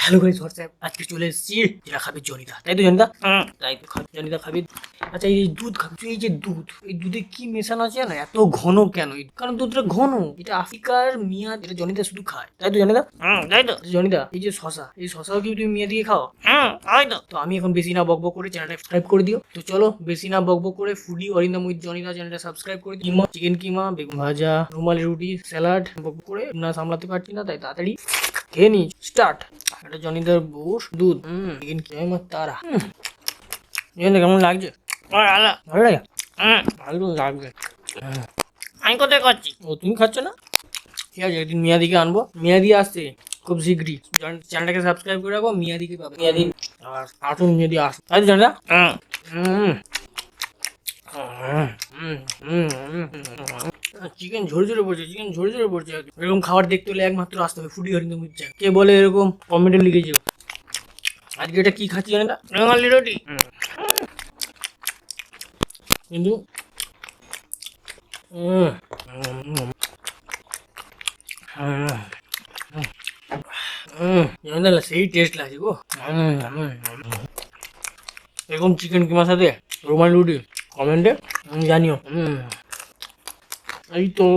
Hello guys WhatsApp, আজকে চলে এসেছি যেটা খাবি জনিদা, তাই তো জনিদা? তাই তো খাবি জনিদা খাবি। আচ্ছা এই দুধ খাবি তুই, এই যে দুধ, এই দুধে কি মেশানো আছে না, এত ঘন কেন? কারণ দুধটা ঘন, এটা আফ্রিকার মিয়া, এটা জনিদা শুধু খায়, তাই তো জনিদা? তাই তো জনিদা। এই যে শশা, এই শশাও কি তুমি মিয়া দিয়ে খাও? তাই তো। তো আমি এখন বেশি না বকবক করে চ্যানেলটা সাবস্ক্রাইব করে দিও। তো চলো বেশি না বকবক করে ফুডি অরিন্দম উইথ জনিদা চ্যানেলটা সাবস্ক্রাইব করে দিও। চিকেন কিমা, বেগুন ভাজা, রুমালি রুটি, স্যালাড বকবক করে না সামলাতে পারছি না, তাই তাড়াতাড়ি খেয়ে নি। স্টার্ট। এটা জনিদার বউর দুধ। চিকেন কিমা তারা। কেমন লাগছে? ভালো লাগে। ভালো লাগবে। আমি কোথায় খাচ্ছি? ও তুমি খাচ্ছ না? ঠিক আছে, একদিন মিয়াদিকে আনবো। মিয়াদি আসছে খুব শীঘ্রই। চ্যানেলটাকে সাবস্ক্রাইব করে রাখো, মিয়াদিকে পাবে। মিয়াদি আর আসুন, মিয়াদি আসুন, তাই তো জানা? চিকেন ঝরে ঝরে পড়ছে, চিকেন ঝরে ঝরে পড়ছে। এরকম খাবার দেখতে হলে একমাত্র আসতে হবে ফুডি হরিন্দম উইথ। কে বলে এরকম কমেন্টে লিখেছে। আজকে এটা কি খাচ্ছি জানি না, রঙালি রুটি। কিন্তু সেই টেস্ট লাগছে গো। এরকম চিকেন কিমার সাথে রুমালি রুটি কমেন্টে জানিও। এই তো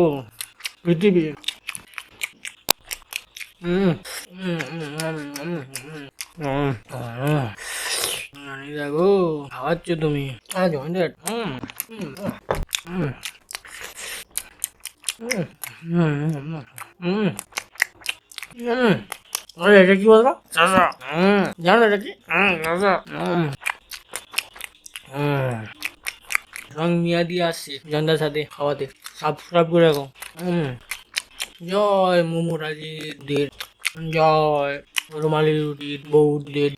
পৃথিবী। দেখো খাওয়াচ্ছ তুমি আজ অনেক। এটা কি বলবো জানো এটা কি? রং মিয়া দিয়ে আসছে জন্দার সাথে খাওয়াতে, সাবস্ক্রাইব করে রাখো। জয় মোমো রাজিদের, জয় রুমালি রুটির বৌদের।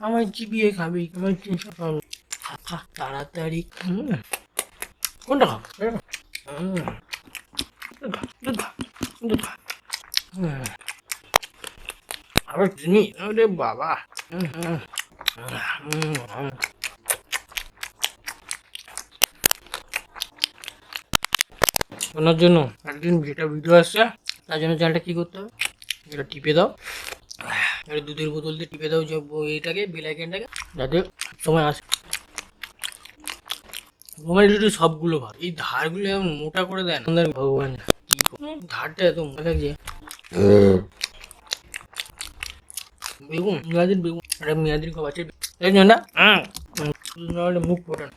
আমার চিবিয়ে খাবি, আমার খা তাড়াতাড়ি। কোনটা খাও? দুধ খা, দুধ খা। আবার চিনি, আরে বাবা। ওনার জন্য একদিন যেটা ভিডিও আসছে, তার জন্য চ্যানেলটা কি করতে হবে, এটা টিপে দাও, এটা দুধের বোতল দিয়ে টিপে দাও যে এইটাকে, বেল আইকনটাকে, যাতে সময় আসে। মোবাইল রুটি সবগুলো ভালো, এই ধারগুলো এমন মোটা করে দেন ভগবান, ধারটা এত মোটা লাগছে। বেগুন, মিয়াদির বেগুন, এটা মিয়াদির খাবার, এই জন্য মুখ ফোটান।